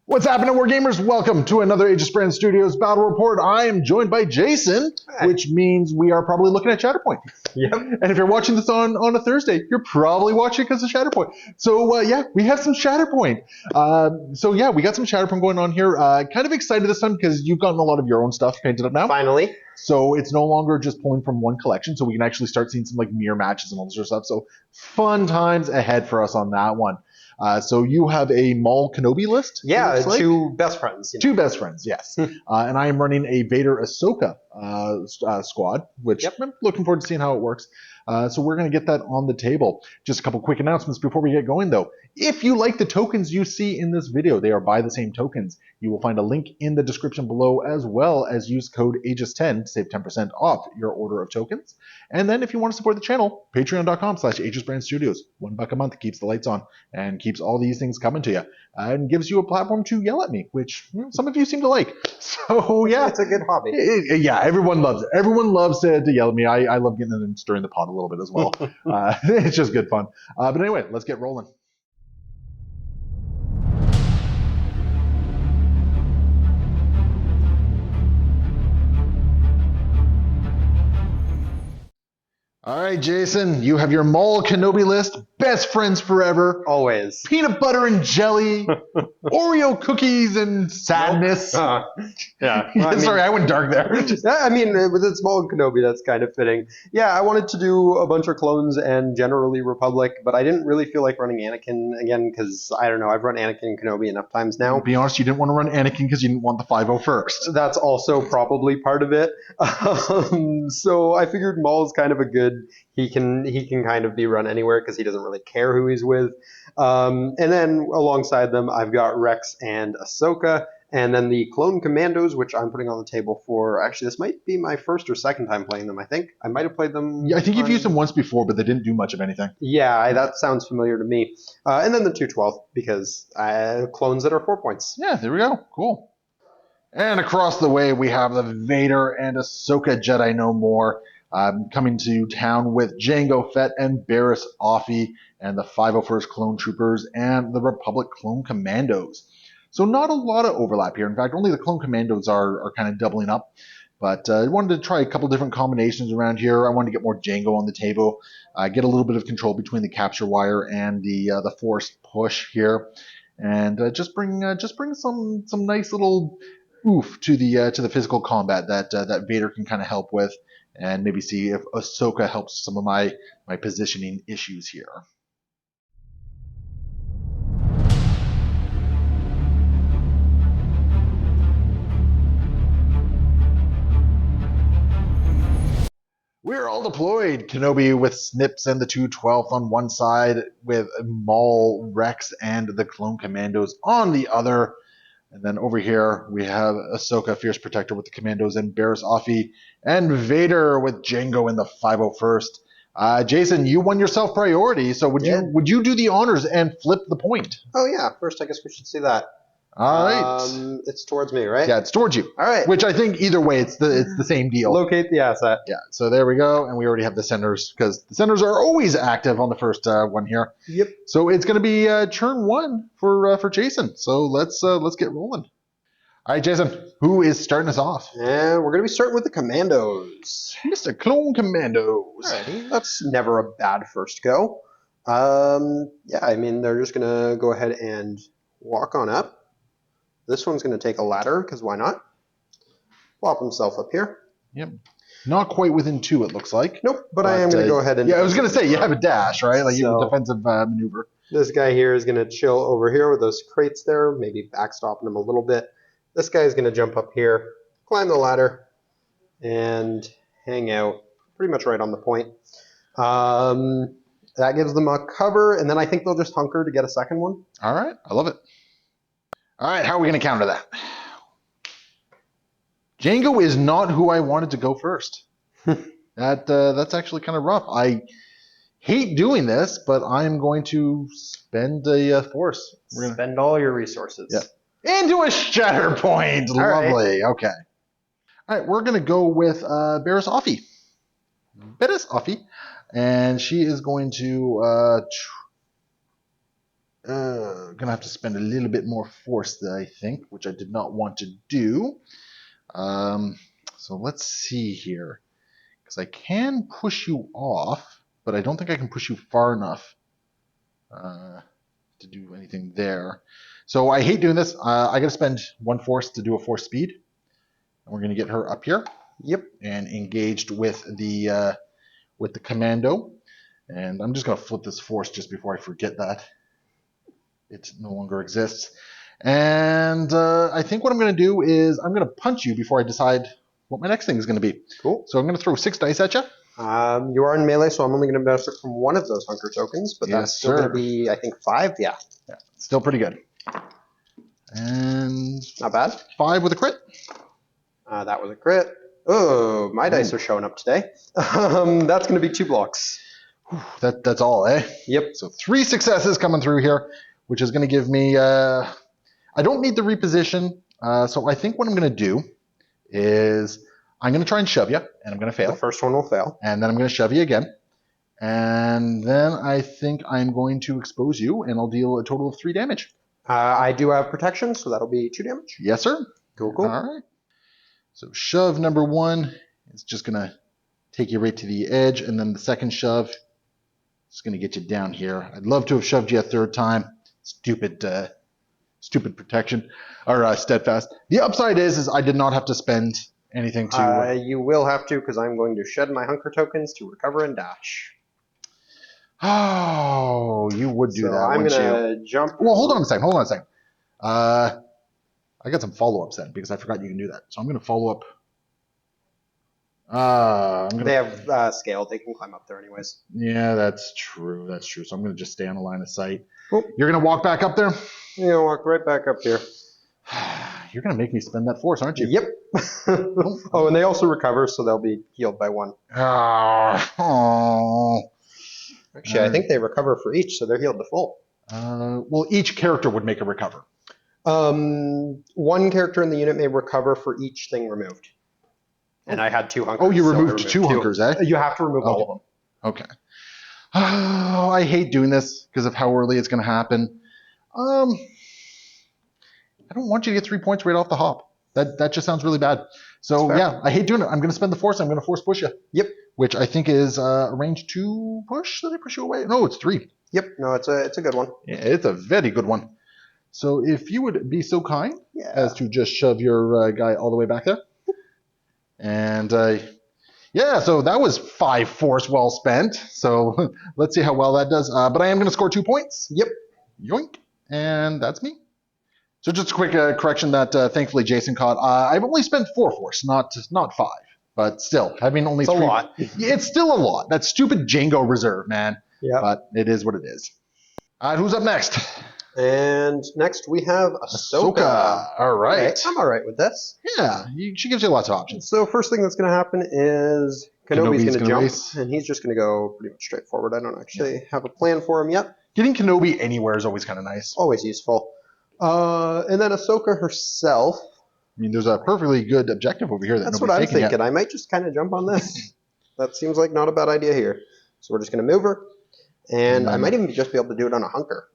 What's happening, Wargamers? Welcome to another Aegis Brand Studios Battle Report. I am joined by Jason, which means we are probably looking at Shatterpoint. Yep. And if you're watching this on a Thursday, you're probably watching because of Shatterpoint. So, yeah, we have some Shatterpoint. We got some Shatterpoint going on here. Kind of excited this time because you've gotten a lot of your own stuff painted up now. Finally. So it's no longer just pulling from one collection, so we can actually start seeing some like mirror matches and all this sort of stuff. So fun times ahead for us on that one. So you have a Maul Kenobi list? Yeah, two best friends. Two best friends, yes. And I am running a Vader Ashoka squad, which I'm looking forward to seeing how it works. So we're going to get that on the table. Just a couple quick announcements before we get going, though. If you like the tokens you see in this video, they are by the same tokens. You will find a link in the description below, as well as use code AEGIS10 to save 10% off your order of tokens. And then if you want to support the channel, patreon.com/AegisBrandStudios. $1 a month keeps the lights on and keeps all these things coming to you. And gives you a platform to yell at me, which some of you seem to like. So, yeah. It's a good hobby. Yeah, everyone loves it. Everyone loves to yell at me. I love getting in and stirring the pot a little bit as well. It's just good fun. But anyway, let's get rolling. All right, Jason, you have your Maul Kenobi list. Best friends forever. Always. Peanut butter and jelly. Oreo cookies and sadness. Yeah. Well, sorry, I went dark there. I mean, with its Maul Kenobi, that's kind of fitting. Yeah, I wanted to do a bunch of clones and generally Republic, but I didn't really feel like running Anakin again because, I don't know, I've run Anakin and Kenobi enough times now. To be honest, you didn't want to run Anakin because you didn't want the 501st. That's also probably part of it. So I figured Maul is kind of a good... He can kind of be run anywhere because he doesn't really care who he's with. And then alongside them, I've got Rex and Ahsoka. And then the Clone Commandos, which I'm putting on the table for... Actually, this might be my first or second time playing them, I think. I might have played them... Yeah, I think you've used them once before, but they didn't do much of anything. Yeah, that sounds familiar to me. And then the 212, because clones that are 4 points. Yeah, there we go. Cool. And across the way, we have the Vader and Ahsoka Jedi No More. Coming to town with Jango Fett and Barriss Offee and the 501st Clone Troopers and the Republic Clone Commandos. So not a lot of overlap here. In fact, only the Clone Commandos are kind of doubling up. But I wanted to try a couple different combinations around here. I wanted to get more Jango on the table, get a little bit of control between the capture wire and the force push here, and just bring some nice little oof to the physical combat that Vader can kind of help with. And maybe see if Ahsoka helps some of my positioning issues here. We're all deployed. Kenobi with Snips and the 212th on one side, with Maul, Rex, and the Clone Commandos on the other. And then over here, we have Ahsoka, Fierce Protector with the Commandos, and Barriss Offee, and Vader with Jango in the 501st. Jason, you won yourself priority, so would you do the honors and flip the point? Oh, yeah. First, I guess we should see that. All right. It's towards me, right? Yeah, it's towards you. All right. Which I think either way, it's the same deal. Locate the asset. Yeah, so there we go, and we already have the centers, because the centers are always active on the first one here. Yep. So it's going to be turn one for Jason. So let's get rolling. All right, Jason, who is starting us off? And we're going to be starting with the Commandos. Mr. Clone Commandos. Alrighty, that's never a bad first go. Yeah, I mean, they're just going to go ahead and walk on up. This one's going to take a ladder, because why not? Plop himself up here. Yep. Not quite within 2, it looks like. Nope, but I am going to go ahead and... Yeah, I was going to say, you have a dash, right? Like you have a defensive maneuver. This guy here is going to chill over here with those crates there, maybe backstopping him a little bit. This guy is going to jump up here, climb the ladder, and hang out pretty much right on the point. That gives them a cover, and then I think they'll just hunker to get a second one. All right, I love it. All right, how are we going to counter that? Jango is not who I wanted to go first. That's actually kind of rough. hate doing this, but I'm going to spend a force. Spend all your resources. Yep. Into a Shatterpoint. Lovely. Right. Okay. All right, we're going to go with Beres Offie. Beres Offie. And she is going to gonna have to spend a little bit more force, I think, which I did not want to do. So let's see here, because I can push you off, but I don't think I can push you far enough to do anything there. So I hate doing this. I gotta spend one force to do a force speed, and we're gonna get her up here. Yep. And engaged with the commando, and I'm just gonna flip this force just before I forget that it no longer exists. And I think what I'm going to do is I'm going to punch you before I decide what my next thing is going to be. Cool. So I'm going to throw 6 dice at you. You are in melee, so I'm only going to benefit from one of those hunker tokens, but that's still going to be, I think, 5. Yeah. Still pretty good. And not bad. 5 with a crit. That was a crit. Oh, my dice are showing up today. That's going to be 2 blocks. That's all, eh? Yep. So 3 successes coming through here, which is going to give me... I don't need the reposition, so I think what I'm going to do is I'm going to try and shove you, and I'm going to fail. The first one will fail. And then I'm going to shove you again. And then I think I'm going to expose you, and I'll deal a total of 3 damage. I do have protection, so that'll be 2 damage. Yes, sir. Cool, cool. All right. So shove number 1 is just going to take you right to the edge, and then the second shove is going to get you down here. I'd love to have shoved you a third time. Stupid protection, or steadfast. The upside is I did not have to spend anything to... You will have to, because I'm going to shed my hunker tokens to recover and dash. Oh, you would do that, I'm wouldn't you? going to jump... Well, hold on a second. I got some follow-ups then, because I forgot you can do that. So I'm going to follow up. They have scale. They can climb up there anyways. Yeah, that's true. So I'm going to just stay on the line of sight. Cool. You're going to walk back up there? You're going to walk right back up here. You're going to make me spend that force, aren't you? Yep. Oh, and they also recover, so they'll be healed by 1. Oh. Actually, I think they recover for each, so they're healed to full. Well, each character would make a recover. One character in the unit may recover for each thing removed. And I had 2 hunkers. Oh, you removed 2 hunkers, eh? You have to remove all of them. Okay. Oh, I hate doing this because of how early it's going to happen. I don't want you to get 3 points right off the hop. That just sounds really bad. So yeah, I hate doing it. I'm going to spend the force. I'm going to force push you. Yep. Which I think is a range 2 push. Did I push you away? No, it's 3. Yep. No, it's a good one. Yeah, it's a very good one. So if you would be so kind as to just shove your guy all the way back there. And yeah, so that was 5 force well spent. So let's see how well that does. But I am going to score 2 points. Yep. Yoink. And that's me. So just a quick correction that thankfully Jason caught. I've only spent 4 force, not 5. But still, having only 3. It's a lot. It's still a lot. That stupid Django reserve, man. Yeah. But it is what it is. Who's up next? And next we have Ahsoka. All right. Okay, I'm all right with this. Yeah, she gives you lots of options. So first thing that's going to happen is Kenobi's going to jump, race. and he's just going to go pretty much straight forward. I don't actually have a plan for him yet. Getting Kenobi anywhere is always kind of nice. Always useful. And then Ahsoka herself. I mean, there's a perfectly good objective over here. That's what I'm thinking. Yet. I might just kind of jump on this. That seems like not a bad idea here. So we're just going to move her, and I might even just be able to do it on a hunker.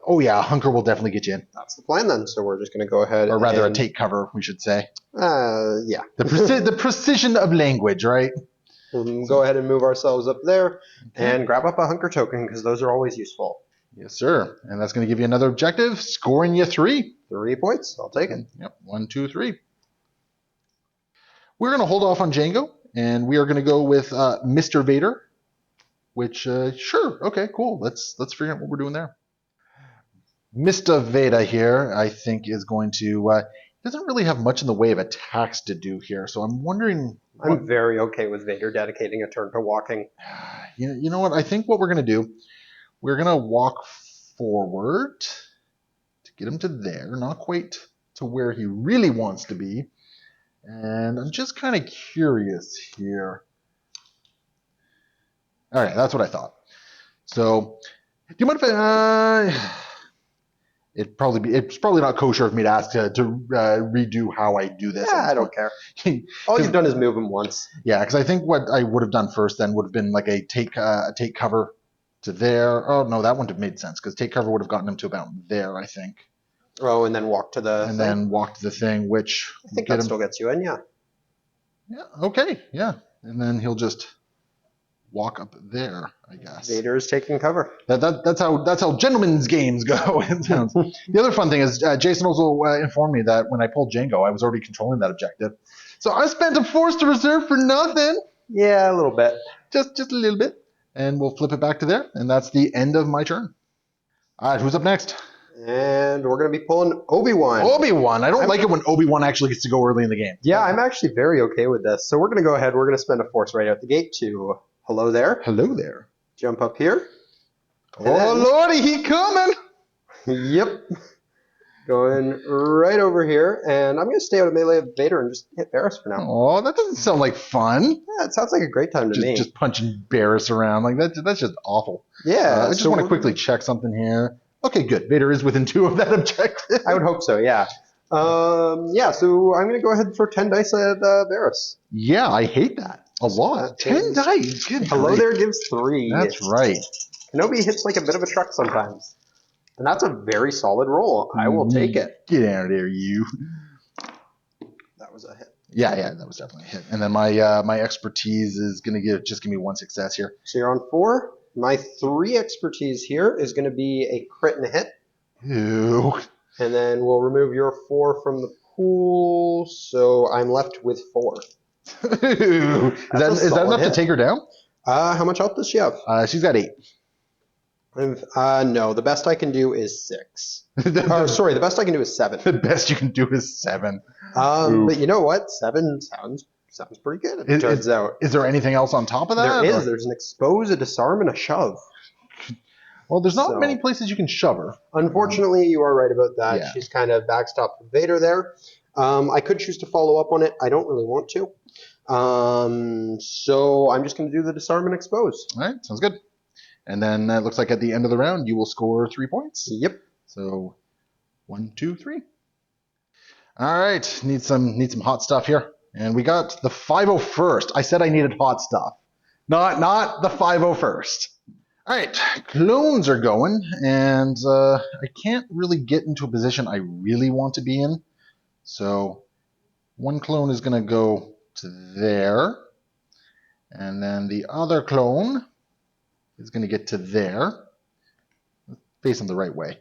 Oh yeah, a hunker will definitely get you in. That's the plan then. So we're just going to go ahead, or rather, a take cover, we should say. Yeah. The precision of language, right? We'll go ahead and move ourselves up there and grab up a hunker token because those are always useful. Yes, sir. And that's going to give you another objective, scoring you 3. 3 points. I'll take it. Yep. 1, 2, 3. We're going to hold off on Django, and we are going to go with Mr. Vader. Which sure, okay, cool. Let's figure out what we're doing there. Mr. Vader here, I think, is going to doesn't really have much in the way of attacks to do here. So I'm wondering. I'm very okay with Vader dedicating a turn to walking. You know what? I think what we're going to do, we're going to walk forward to get him to there, not quite to where he really wants to be. And I'm just kind of curious here. All right, that's what I thought. So, do you mind if it's probably not kosher of me to ask to redo how I do this. Yeah, I don't care. All you've done is move him once. Yeah, because I think what I would have done first then would have been like a take cover to there. Oh no, that wouldn't have made sense because take cover would have gotten him to about there, I think. Oh, and then walk to the and thing? then walk to the thing, which I think that still gets you in, yeah. Yeah, okay, yeah. And then he'll just walk up there, I guess. Vader is taking cover. That's how gentlemen's games go. It sounds. The other fun thing is Jason also informed me that when I pulled Django, I was already controlling that objective. So I spent a force to reserve for nothing. Yeah, a little bit. Just a little bit. And we'll flip it back to there. And that's the end of my turn. All right, who's up next? And we're going to be pulling Obi-Wan. Obi-Wan. I don't like it when Obi-Wan actually gets to go early in the game. Yeah, I'm actually very okay with this. So we're going to go ahead. We're going to spend a force right out the gate to hello there. Hello there. Jump up here. Oh, Lordy, he coming. Yep. Going right over here. And I'm going to stay out of melee of Vader and just hit Barris for now. Oh, that doesn't sound like fun. Yeah, it sounds like a great time to me. Just punching Barris around. Like that's just awful. Yeah. I just want to quickly check something here. Okay, good. Vader is within 2 of that objective. I would hope so, yeah. Yeah, so I'm going to go ahead and throw 10 dice at Barris. Yeah, I hate that a lot. 10 dice. Good hello grief. there gives 3. That's right. Kenobi hits like a bit of a truck sometimes. And that's a very solid roll. I will take it. Get out of there, you. That was a hit. Yeah, that was definitely a hit. And then my expertise is going to give me 1 success here. So you're on 4. My 3 expertise here is going to be a crit and a hit. Ew. And then we'll remove your 4 from the pool, so I'm left with 4. Is that enough to take her down? How much health does she have? She's got 8. No, the best I can do is 6. Sorry, the best I can do is 7. The best you can do is 7. But you know what? 7 sounds pretty good, it turns out. Is there anything else on top of that? There is. There's an expose, a disarm, and a shove. Well, there's not many places you can shove her. Unfortunately, you are right about that. Yeah. She's kind of backstopped with Vader there. I could choose to follow up on it. I don't really want to. So I'm just going to do the disarm and expose. All right, sounds good. And then it looks like at the end of the round, you will score 3 points. Yep. So 1, 2, 3. All right, need some hot stuff here. And we got the 501st. I said I needed hot stuff, not the 501st. All right, clones are going, and I can't really get into a position I really want to be in. So 1 clone is going to go to there, and then the other clone is going to get to there, facing the right way.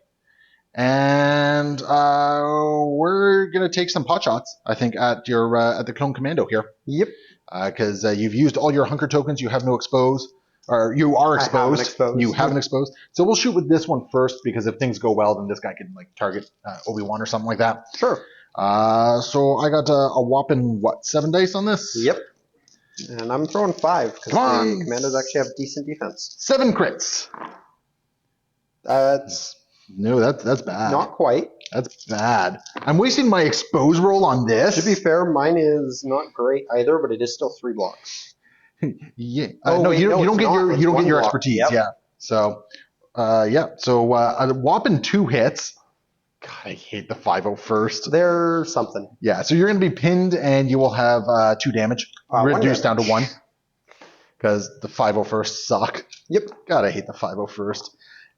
And we're going to take some pot shots, I think, at the clone commando here. Yep. Because you've used all your hunker tokens, you have no expose. Or you are exposed. You haven't exposed. So we'll shoot with this one first, because if things go well, then this guy can target Obi-Wan or something like that. Sure. So I got a whopping 7 dice on this? Yep. And I'm throwing 5 because the commandos actually have decent defense. 7 crits. That's bad. Not quite. That's bad. I'm wasting my expose roll on this. To be fair, mine is not great either, but it is still 3 blocks. Yeah. You don't get your expertise. Yep. Yeah. So, So a whopping 2 hits. God, I hate the 501st. They're something. Yeah. So you're going to be pinned, and you will have 2 damage reduced down to 1 because the 501st suck. Yep. God, I hate the 501st.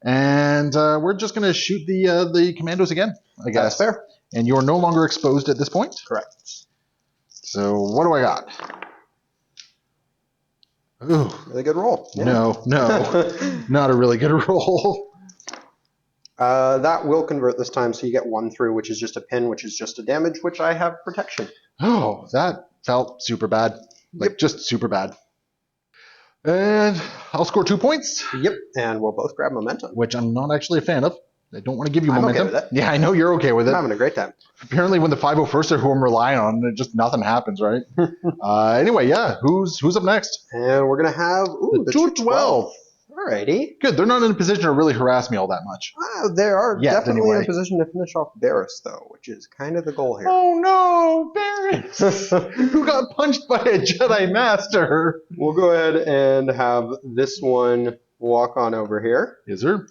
And we're just going to shoot the commandos again, I guess. That's fair. And you're no longer exposed at this point. Correct. So what do I got? Ooh. Really good roll. Yeah. No, not a really good roll. That will convert this time, so you get 1 through, which is just a pin, which is just a damage, which I have protection. Oh, that felt super bad. Just super bad. And I'll score 2 points. Yep, and we'll both grab momentum. Which I'm not actually a fan of. I don't want to give you I'm momentum. okay with it. Yeah, I know you're okay with it. I'm having a great time. Apparently when the 501st are who I'm relying on, just nothing happens, right? Anyway, yeah, who's up next? And we're going to have the 212. Alrighty. Good, they're not in a position to really harass me all that much. They are definitely in a position to finish off Barris, though, which is kind of the goal here. Oh no, Barris! Who got punched by a Jedi Master? We'll go ahead and have this one walk on over here. Yes, sir.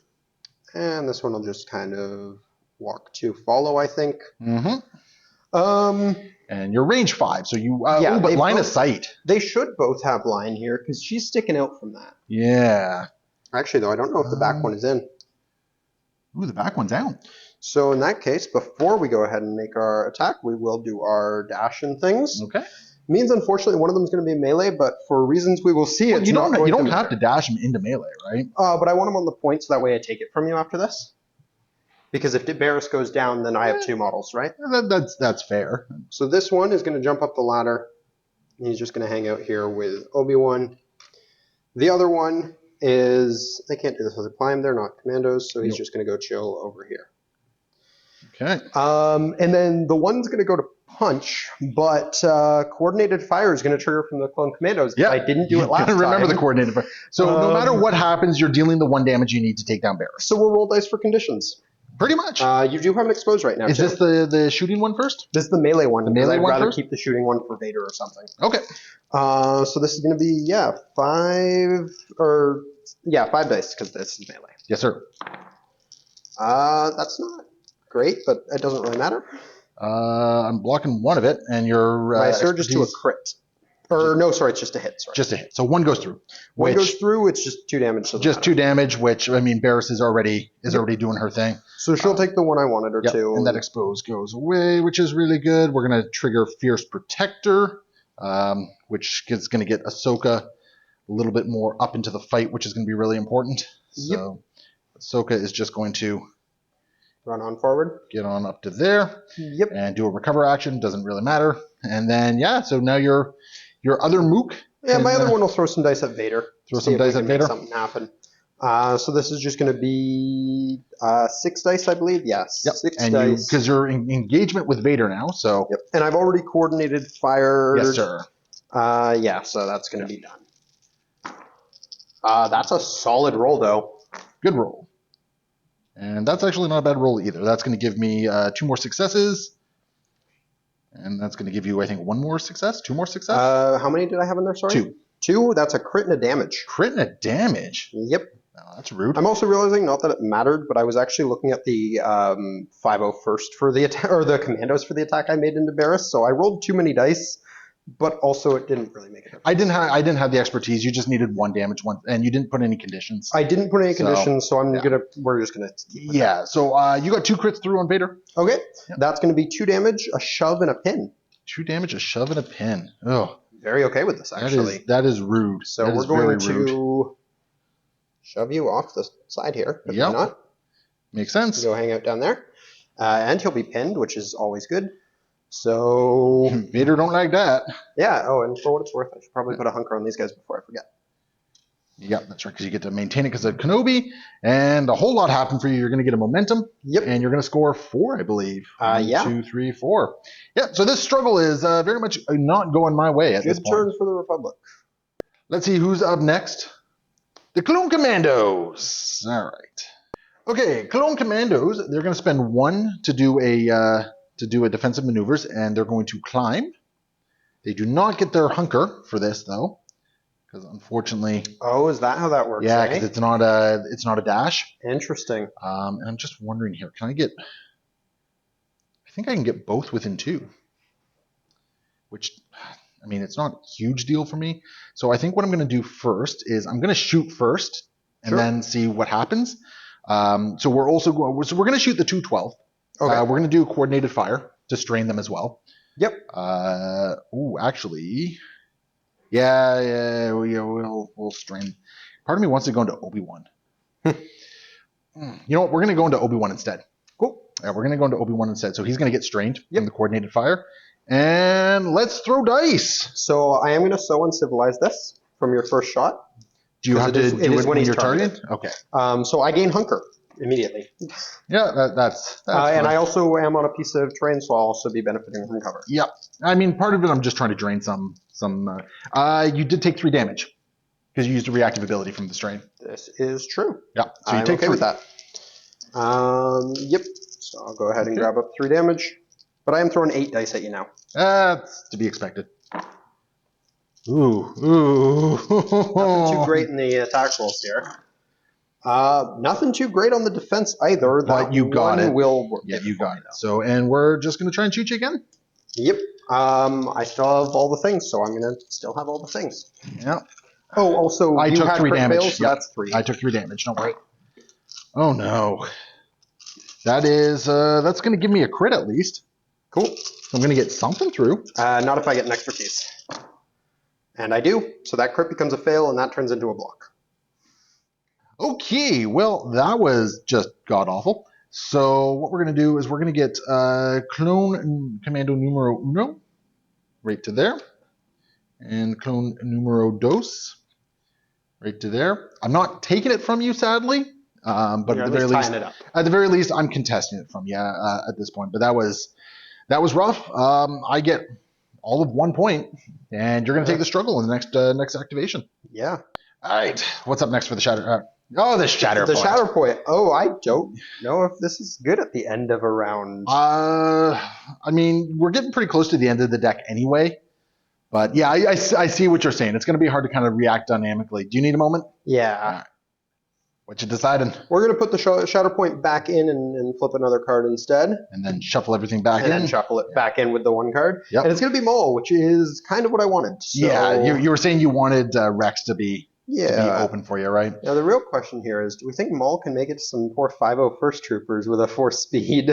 And this one will just kind of walk to follow, I think. Mm-hmm. Um, And you're range 5, so you. Yeah, but they line of both- sight. they should both have line here because she's sticking out from that. Yeah. Actually, though, I don't know if the back one is in. Ooh, the back one's out. So in that case, before we go ahead and make our attack, we will do our dash and things. Okay. Means unfortunately one of them is going to be melee, but for reasons we will see, Well, it's you not don't. going You don't to have to matter. dash him into melee, right? But I want him on the point so that way I take it from you after this. Because if Barris goes down, then I have 2 models, right? That's fair. So this one is going to jump up the ladder. He's just going to hang out here with Obi-Wan. The other one is, they can't do this as a climb, they're not commandos, so he's Nope. just going to go chill over here. Okay. And then the one's going to go to punch, but coordinated fire is going to trigger from the clone commandos. Yeah. I didn't do it last I remember the time. coordinated. So no matter what happens, you're dealing the 1 damage you need to take down Barris. So we'll roll dice for conditions. Pretty much. You do have an exposed right now, Is too. this the shooting one first? This is the melee one. The melee I'd one rather first? keep the shooting one for Vader or something. Okay. So this is going to be, 5 dice because this is melee. Yes, sir. That's not great, but it doesn't really matter. I'm blocking one of it, and your My surge is to a expertise- crit. Or no, sorry, it's just a hit. Sorry. just a hit. So 1 goes through. One which- goes through. It's just 2 damage. So Just 2 damage, which I mean, Barris is already doing her thing. So she'll take the one I wanted, or Yep, 2. and that expose goes away, which is really good. We're gonna trigger Fierce Protector, which is gonna get Ahsoka a little bit more up into the fight, which is gonna be really important. So Ahsoka is just going to Run on forward. get on up to there Yep. and do a recover action. Doesn't really matter. And then so now your other mook. Yeah, my can, other one will throw some dice at Vader. Throw See some if we dice can at make Vader? Something happen. So this is just going to be 6 dice, I believe. Yes. Yep. 6 And dice. because you're in engagement with Vader now, so Yep. And I've already coordinated fire. yes, sir. So that's going to be done. That's a solid roll, though. Good roll. And that's actually not a bad roll either. That's going to give me 2 more successes. And that's going to give you, I think, 1 more success, 2 more success. How many did I have in there? Sorry. 2. 2. That's a crit and a damage. Crit and a damage. Yep. Oh, that's rude. I'm also realizing, not that it mattered, but I was actually looking at the 501st for the attack, or the commandos for the attack I made into Barris. So I rolled too many dice, but also it didn't really make a difference. I didn't have the expertise. You just needed 1 damage, and you didn't put any conditions. I didn't put any So, conditions, so yeah. we're just gonna. keep with Yeah. So you got 2 crits through on Vader. that. Okay. Yep. That's gonna be 2 damage, a shove, and a pin. 2 damage, a shove, and a pin. Oh, Very okay with this, actually. that is rude. So That we're is very going to rude. shove you off the side here. If Yep. not, Makes sense. go hang out down there, and he'll be pinned, which is always good. So Vader don't like that. yeah. Oh, and for what it's worth, I should probably put a hunker on these guys before I forget. Yeah, that's right, because you get to maintain it because of Kenobi, and a whole lot happened for you. You're going to get a momentum, Yep. and you're going to score 4, I believe. Yeah. 1, 2, 3, 4. Yeah, so this struggle is very much not going my way at this Good point. turn for the Republic. Let's see who's up next. The Clone Commandos. All right. Okay, Clone Commandos. They're going to spend 1 to do a defensive maneuvers, and they're going to climb. They do not get their hunker for this though, because unfortunately, Oh, is that how that works? yeah, eh? because it's not a dash. Interesting. And I'm just wondering here, can I get? I think I can get both within 2, which, I mean, it's not a huge deal for me. So I think what I'm going to do first is I'm going to shoot first and Sure. then see what happens. So we're going to shoot the 212. Okay. We're going to do coordinated fire to strain them as well. Yep. Actually, yeah, we'll strain. Part of me wants to go into Obi-Wan. You know what? We're going to go into Obi-Wan instead. Cool. Yeah, we're going to go into Obi-Wan instead. So he's going to get strained from the coordinated fire. And let's throw dice. So I am going to so uncivilize this from your first shot. Do you have to do it when he's you're targeted. targeted? Okay. So I gain hunker immediately. Yeah, that's And fine. I also am on a piece of terrain, so I'll also be benefiting from cover. Yep. I mean, part of it, I'm just trying to drain some. You did take 3 damage because you used a reactive ability from the strain. This is true. Yeah. So you I'm take okay 3. with that. Yep. So I'll go ahead and grab up 3 damage. But I am throwing 8 dice at you now. That's to be expected. Ooh. Nothing too great in the attack rolls here. Nothing too great on the defense either. But you got it. Will work. Yeah, you got it. So, and we're just going to try and shoot you again? Yep. I still have all the things, so I'm going to still have all the things. Yeah. Oh, also, I you took had 3 crit damage. fails, so Yep. that's 3. I took 3 damage. Don't worry. Oh, no. That is, that's going to give me a crit at least. Cool. So I'm going to get something through. Not if I get an extra piece. And I do. So that crit becomes a fail, and that turns into a block. Okay, well, that was just god-awful. So what we're going to do is we're going to get Clone Commando Numero Uno right to there. And Clone Numero Dos right to there. I'm not taking it from you, sadly. But at the very least, I'm contesting it from you at this point. But that was rough. I get all of 1 point, and you're going to take the struggle in the next activation. Yeah. All right. What's up next for the Shatter? The Shatterpoint. The Shatterpoint. Oh, I don't know if this is good at the end of a round. I mean, we're getting pretty close to the end of the deck anyway. But yeah, I see what you're saying. It's going to be hard to kind of react dynamically. Do you need a moment? Yeah. Right. What you deciding? We're going to put the Shatterpoint back in and flip another card instead. And then shuffle everything back in. And then shuffle it back in with the 1 card. Yep. And it's going to be Maul, which is kind of what I wanted. So... Yeah, you were saying you wanted Rex to be open for you, right? Now, the real question here is, do we think Maul can make it to some poor 5.0 first troopers with a 4 speed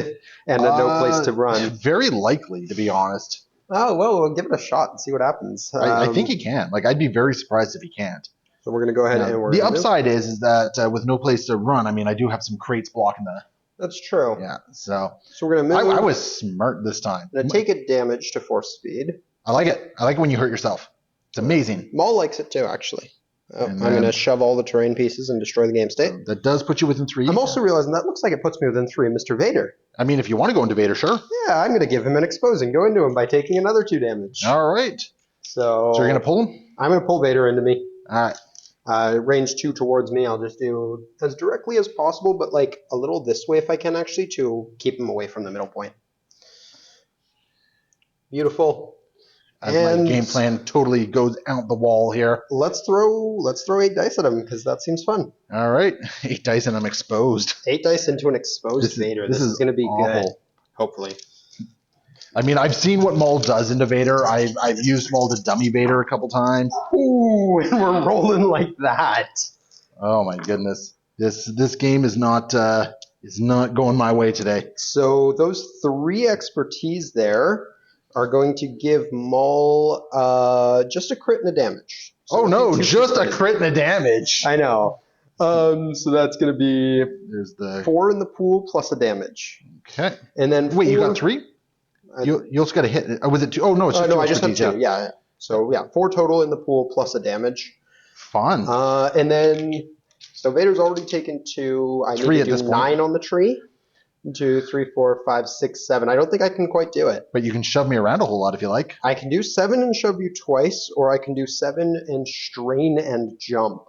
and no place to run? Very likely, to be honest. Oh, well, we'll give it a shot and see what happens. I think he can. Like, I'd be very surprised if he can't. So we're going to go ahead and we're the upside is that with no place to run, I mean, I do have some crates blocking the... That's true. Yeah, so we're going to move. I was smart this time. I'm going to take a damage to 4 speed. I like it. I like it when you hurt yourself. It's amazing. Maul likes it too, actually. I'm going to shove all the terrain pieces and destroy the game state. That does put you within 3. I'm also realizing that looks like it puts me within 3 of Mr. Vader. I mean, if you want to go into Vader, sure. Yeah, I'm going to give him an exposing. Go into him by taking another 2 damage. All right. So you're going to pull him? I'm going to pull Vader into me. All right. Range 2 towards me. I'll just do as directly as possible, but like a little this way if I can, actually, to keep him away from the middle point. Beautiful. As my game plan totally goes out the wall here. Let's throw 8 dice at him, because that seems fun. All right. 8 dice and I'm exposed. 8 dice into an exposed Vader. This is going to be awful. Good. Hopefully. I mean, I've seen what Maul does into Vader. I've used Maul to dummy Vader a couple times. Ooh, and we're rolling like that. Oh my goodness. This game is not going my way today. So those 3 expertise there are going to give Maul just a crit and a damage. So oh no, just a crit and a damage. I know. So that's going to be there's the 4 in the pool plus a damage. Okay. And then wait, you got 3? You also got to hit. Was it 2? Oh no, it's just 2. No, I just have 2. Yeah. So yeah, 4 total in the pool plus a damage. Fun. And then so Vader's already taken 2. I 3 need to do 9 on the tree. 2, 3, 4, 5, 6, 7. I don't think I can quite do it. But you can shove me around a whole lot if you like. I can do 7 and shove you twice, or I can do 7 and strain and jump.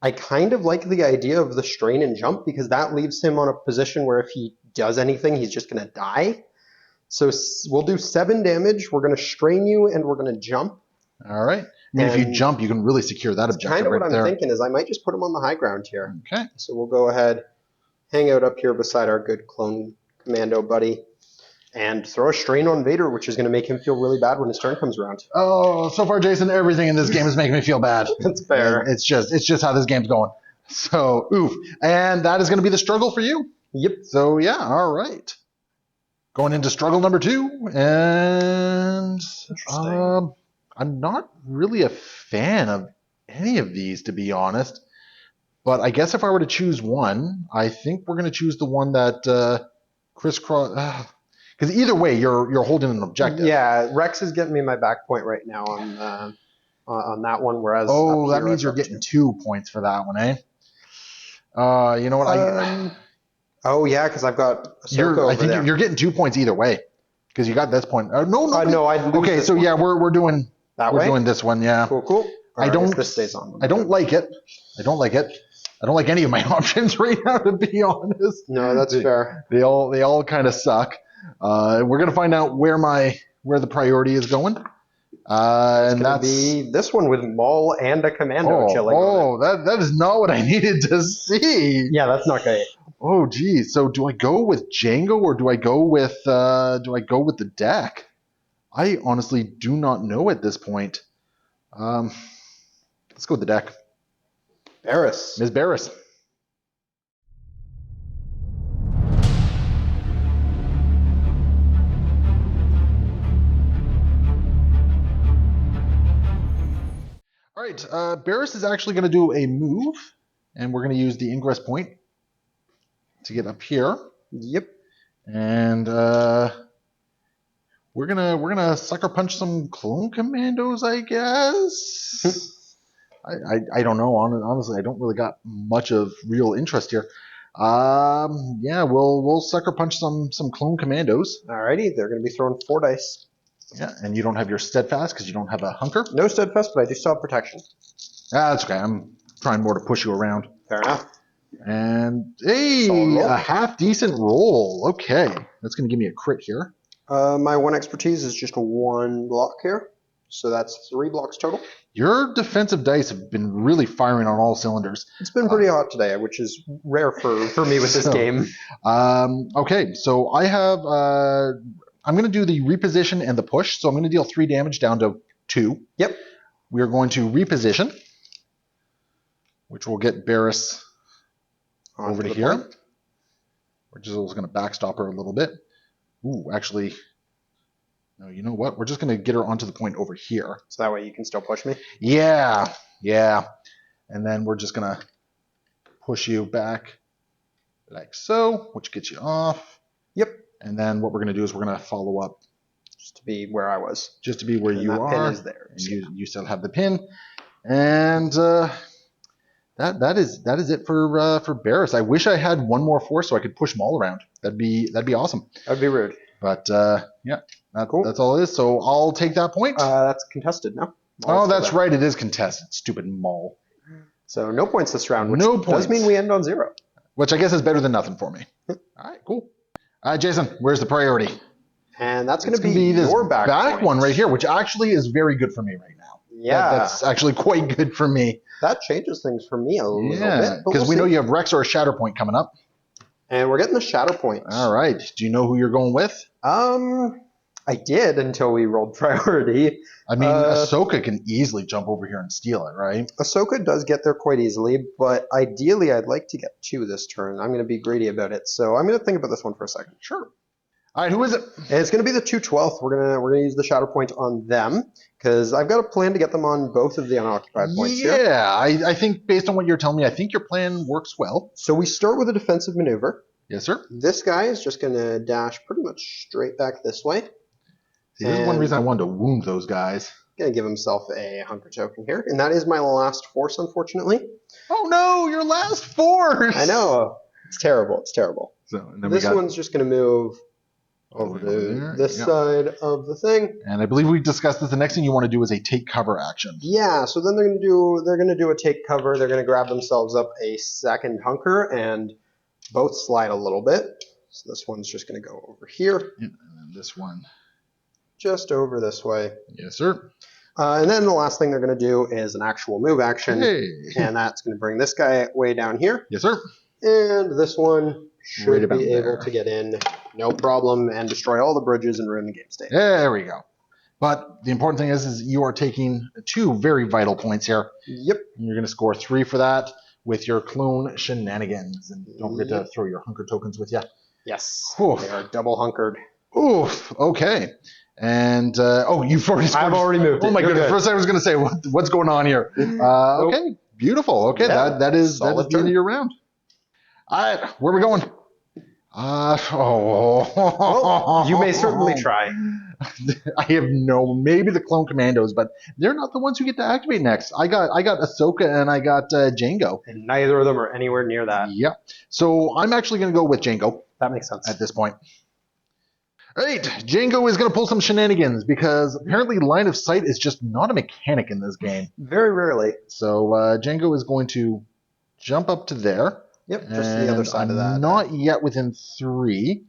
I kind of like the idea of the strain and jump because that leaves him on a position where if he does anything, he's just going to die. So we'll do 7 damage. We're going to strain you, and we're going to jump. All right. I mean, if you jump, you can really secure that objective kind of right what I'm there. thinking is I might just put him on the high ground here. Okay. So we'll go ahead, hang out up here beside our good clone commando buddy, and throw a strain on Vader, which is going to make him feel really bad when his turn comes around. Oh, so far, Jason, everything in this game is making me feel bad. That's fair. And it's just how this game's going. So, oof. And that is going to be the struggle for you. Yep. So, yeah, all right. Going into struggle number 2, and I'm not really a fan of any of these, to be honest. But I guess if I were to choose one, I think we're going to choose the one that crisscross. Because either way, you're holding an objective. Yeah, Rex is getting me my back point right now on that one. Whereas that means you're getting 2 points for that one, eh? You know what? Oh yeah, because I've got Ahsoka I think you're getting 2 points either way, because you got this point. No. Okay, so yeah, we're doing that way. We're doing this one, yeah. Cool. This stays on. I don't like it. I don't like any of my options right now, to be honest. No, that's fair. They all kind of suck. We're gonna find out where the priority is going. It's And going to that's be this one with Maul and a commando chilling on it. that is not what I needed to see. Yeah, that's not great. Oh, geez. So do I go with Django or do I go with the deck? I honestly do not know at this point. Let's go with the deck. Barris. Ms. Barris. All right, Barris is actually going to do a move, and we're going to use the ingress point to get up here. Yep. And we're gonna sucker punch some clone commandos, I guess. I don't know. Honestly, I don't really got much of real interest here. Yeah, we'll sucker punch some clone commandos. Alrighty, they're going to be throwing 4 dice. Yeah, and you don't have your steadfast because you don't have a hunker. No steadfast, but I do still have protection. That's okay. I'm trying more to push you around. Fair enough. And hey, a half decent roll. Okay, that's going to give me a crit here. My 1 expertise is just a 1 block here, so that's 3 blocks total. Your defensive dice have been really firing on all cylinders. It's been pretty hot today, which is rare for me with this game. Okay, so I have. I'm going to do the reposition and the push. So I'm going to deal 3 damage down to 2. Yep. We are going to reposition, which will get Barris over to here. We're just going to backstop her a little bit. Ooh, actually, no, you know what? We're just going to get her onto the point over here. So that way you can still push me? Yeah. And then we're just going to push you back like so, which gets you off. Yep. And then what we're going to do is we're going to follow up. Just to be where I was. Just to be where you are. Pin is there. And you still have the pin. And that is it for Barris. I wish I had one more force so I could push Maul around. That'd be awesome. That'd be rude. But yeah, that's all it is. So I'll take that point. That's contested, no? Oh, that's right. It is contested. Stupid Maul. So no points this round, which points. Does mean we end on 0. Which I guess is better than nothing for me. All right, cool. Jason, where's the priority? And that's going to be this your back one right here, which actually is very good for me right now. Yeah. That's actually quite good for me. That changes things for me a little bit. Yeah, because we know you have Rex or a Shatterpoint coming up. And we're getting the Shatterpoint. All right. Do you know who you're going with? I did until we rolled priority. I mean, Ahsoka can easily jump over here and steal it, right? Ahsoka does get there quite easily, but ideally I'd like to get 2 this turn. I'm going to be greedy about it, so I'm going to think about this one for a second. Sure. All right, who is it? It's going to be the 2/12th. We're gonna use the Shatterpoint on them because I've got a plan to get them on both of the unoccupied points here. Yeah, I think based on what you're telling me, I think your plan works well. So we start with a defensive maneuver. Yes, sir. This guy is just going to dash pretty much straight back this way. See, this is one reason I wanted to wound those guys. Going to give himself a hunker token here, and that is my last force, unfortunately. Oh no, your last force! I know. It's terrible. It's terrible. So and then this one's just going to move over to this side of the thing. And I believe we discussed this. The next thing you want to do is a take cover action. Yeah, so then they're going to do a take cover. They're going to grab themselves up a second hunker and both slide a little bit. So this one's just going to go over here. Yeah, and then this one. Just over this way. Yes, sir. And then the last thing they're going to do is an actual move action. Hey. And that's going to bring this guy way down here. Yes, sir. And this one should right be able to get in, no problem, and destroy all the bridges and ruin the game state. There we go. But the important thing is you are taking 2 very vital points here. Yep. And you're going to score 3 for that with your clone shenanigans. And don't forget to throw your hunker tokens with you. Yes. Oof. They are double hunkered. Oof. Okay. And you've already scored. I've already moved. Oh my goodness! First, I was going to say what's going on here. Okay, beautiful. Okay, yeah, that is the end of your round. All right, where are we going? Well, you may certainly try. I have maybe the clone commandos, but they're not the ones who get to activate next. I got Ahsoka and I got Django, and neither of them are anywhere near that. Yep. So I'm actually going to go with Django. That makes sense at this point. All right, Django is going to pull some shenanigans because apparently line of sight is just not a mechanic in this game. Very rarely. So Django is going to jump up to there. Yep, just to the other side of that. Not yet within 3.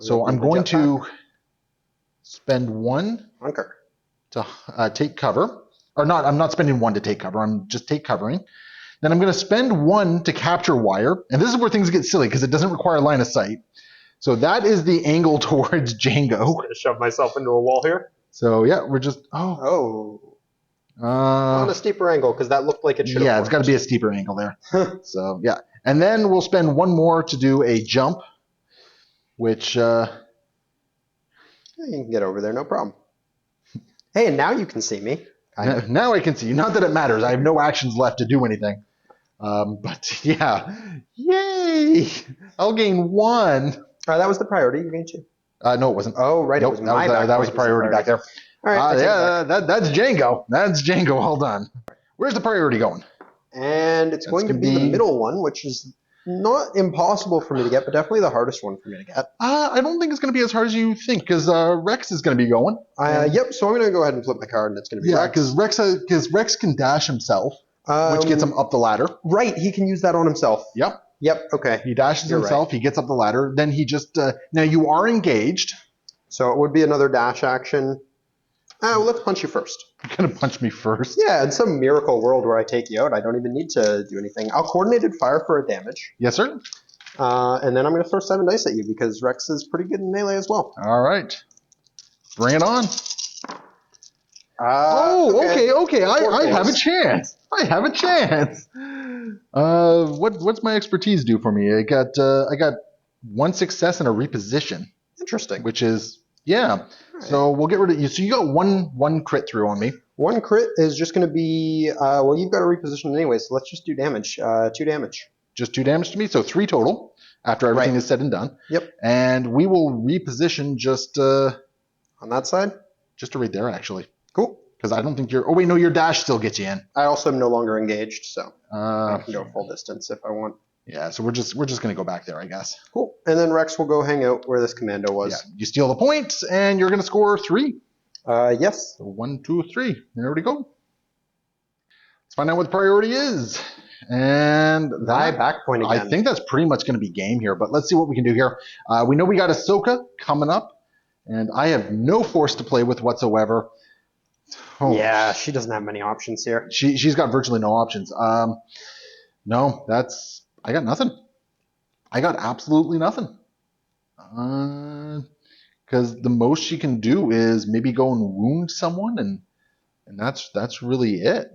So I'm going to spend 1 hunker. to take cover. Or not, I'm not spending 1 to take cover. I'm just take covering. Then I'm going to spend 1 to capture wire. And this is where things get silly because it doesn't require line of sight. So that is the angle towards Django. I'm going to shove myself into a wall here. So yeah, we're just On a steeper angle because that looked like it should have. Yeah, it's got to be a steeper angle there. So yeah, and then we'll spend 1 more to do a jump, which you can get over there, no problem. Hey, and now you can see me. now I can see you. Not that it matters. I have no actions left to do anything. But yeah, yay! I'll gain 1. That was the priority. You gained 2. No, it wasn't. Oh, right. Nope, that was a priority back there. All right. Yeah, that's Django. That's Django. All done. Where's the priority going? And it's going to be the middle one, which is not impossible for me to get, but definitely the hardest one for me to get. I don't think it's going to be as hard as you think, because Rex is going to be going. Yep, so I'm going to go ahead and flip my card, and it's going to be Rex. Because Rex can dash himself, which gets him up the ladder. Right, he can use that on himself. Yep, okay. He dashes himself, He gets up the ladder, then he just... now, you are engaged. So it would be another dash action. Well, let's punch you first. You're going to punch me first? Yeah, in some miracle world where I take you out, I don't even need to do anything. I'll coordinated fire for a damage. Yes, sir. And then I'm going to throw 7 dice at you because Rex is pretty good in melee as well. All right. Bring it on. Okay. I have a chance. What's my expertise do for me? I got 1 success and a reposition. Interesting. Which is... Yeah, right. So we'll get rid of you. So you got one crit through on me. 1 crit is just going to be, well, you've got a reposition anyway, so let's just do damage. 2 damage. Just 2 damage to me, so 3 total after everything is said and done. Yep. And we will reposition just... on that side? Just right there, actually. Cool. Because I don't think you're... Oh, wait, no, your dash still gets you in. I also am no longer engaged, so I can go full distance if I want. Yeah, so we're just going to go back there, I guess. Cool. And then Rex will go hang out where this commando was. Yeah, you steal the points, and you're going to score 3. Yes. So 1, 2, 3. There we go. Let's find out what the priority is. And that, back point again. I think that's pretty much going to be game here, but let's see what we can do here. We know we got Ahsoka coming up, and I have no force to play with whatsoever. Oh. Yeah, she doesn't have many options here. She's got virtually no options. No, I got nothing. I got absolutely nothing. Because the most she can do is maybe go and wound someone, and that's really it.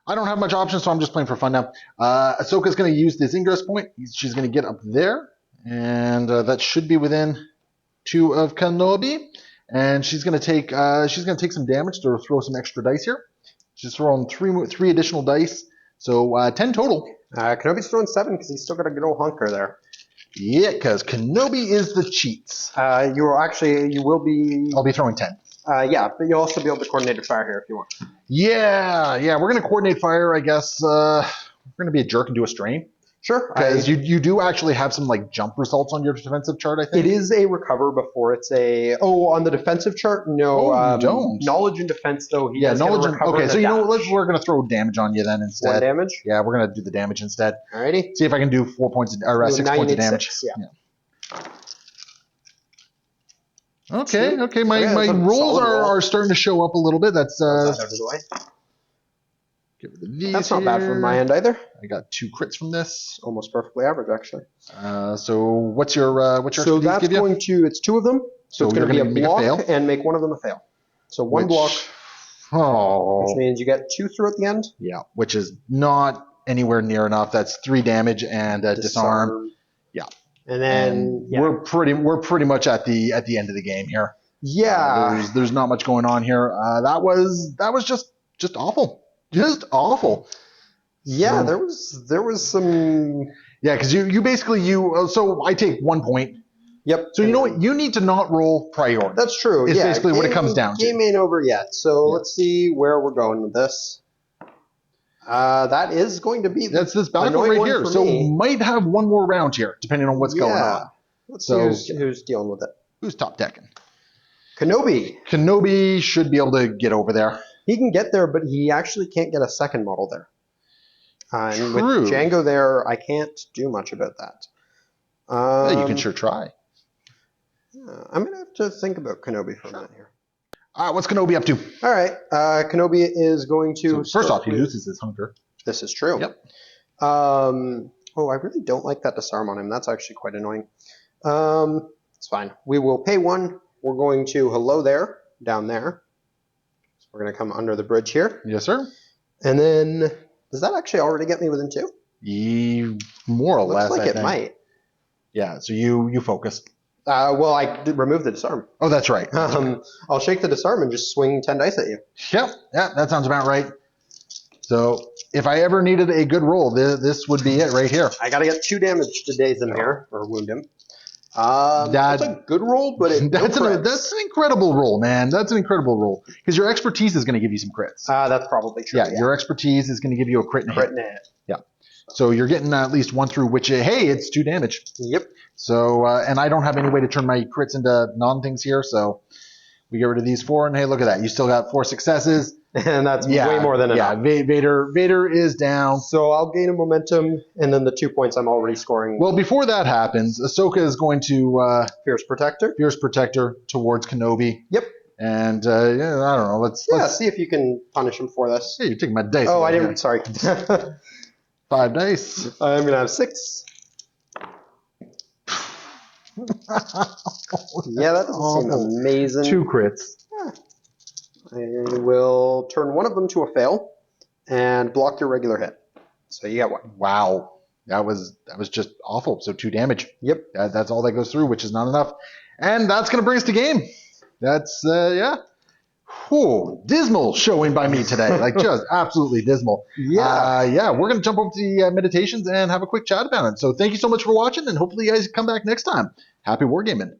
I don't have much options, so I'm just playing for fun now. Ahsoka's going to use this ingress point. She's going to get up there, and that should be within 2 of Kenobi. And she's going to take some damage to throw some extra dice here. She's throwing 3 additional dice. So 10 total. Kenobi's throwing 7 because he's still got a good old hunker there. Yeah, because Kenobi is the cheats. You will be... I'll be throwing 10. Yeah, but you'll also be able to coordinate a fire here if you want. Yeah, we're going to coordinate fire, I guess. We're going to be a jerk and do a strain. Sure. Because you do actually have some jump results on your defensive chart, I think. It is a recover before it's a... Oh, on the defensive chart? No. You don't. Knowledge and defense, though. Knowledge and... Okay, so we're going to throw damage on you then instead. 1 damage? Yeah, we're going to do the damage instead. Alrighty. See if I can do 6 points of damage. 6, yeah. Okay. My rolls are starting to show up a little bit. That's get rid of these. That's not bad from my end either. I got 2 crits from this. Almost perfectly average, actually. So what's your So that's going to... It's 2 of them. So it's going to be a block and make 1 of them a fail. So 1 block. Oh. Which means you get 2 through at the end. Yeah, which is not anywhere near enough. That's 3 damage and disarm. Yeah. And then we're pretty much at the end of the game here. Yeah. There's not much going on here. That was just awful. Just awful. Yeah, there was some. Yeah, because you basically so I take 1 point. Yep. So you know what? You need to not roll priority. That's true. It's basically what it comes down to. Game ain't over yet. So let's see where we're going with this. That is going to be that's this battle right here. So might have 1 more round here, depending on what's going on. Let's see who's dealing with it. Who's top decking? Kenobi. Kenobi should be able to get over there. He can get there, but he actually can't get a second model there. And True. With Django there, I can't do much about that. Yeah, you can sure try. I'm going to have to think about Kenobi for a minute here. What's Kenobi up to? All right. Kenobi is going to. So first off, he loses his hunker. This is true. Yep. Oh, I really don't like that disarm on him. That's actually quite annoying. It's fine. We will pay 1. We're going to hello there, down there. So we're going to come under the bridge here. Yes, sir. And then, does that actually already get me within 2? More or less, Looks like I it think. might. Yeah, so you focus. Well, I did remove the disarm. Oh, that's right. I'll shake the disarm and just swing 10 dice at you. Yep, yeah, that sounds about right. So if I ever needed a good roll, this would be it right here. I got to get 2 damage to daze him here, or wound him. That's a good roll, but that's an incredible roll, man. That's an incredible roll because your expertise is going to give you some crits. That's probably true. Yeah, your expertise is going to give you a crit and a hit. Yeah. So you're getting at least 1 through, which hey, it's 2 damage. Yep. So and I don't have any way to turn my crits into non-things here, so we get rid of these 4, and hey, look at that. You still got 4 successes. And that's way more than enough. Yeah, Vader is down. So I'll gain a momentum, and then the 2 points I'm already scoring. Well, before that happens, Ahsoka is going to Fierce Protector towards Kenobi. Yep. And I don't know. Let's see if you can punish him for this. Hey, you're taking my dice. Oh, I didn't. Sorry. 5 dice. I'm gonna have 6. Yeah, that doesn't seem amazing. 2 crits. I will turn one of them to a fail and block your regular hit. So you got 1. Wow. That was just awful. So 2 damage. Yep. That's all that goes through, which is not enough. And that's going to bring us to game. That's, yeah. Whew, dismal showing by me today. Like, just absolutely dismal. Yeah. We're going to jump over to the meditations and have a quick chat about it. So thank you so much for watching, and hopefully you guys come back next time. Happy wargaming.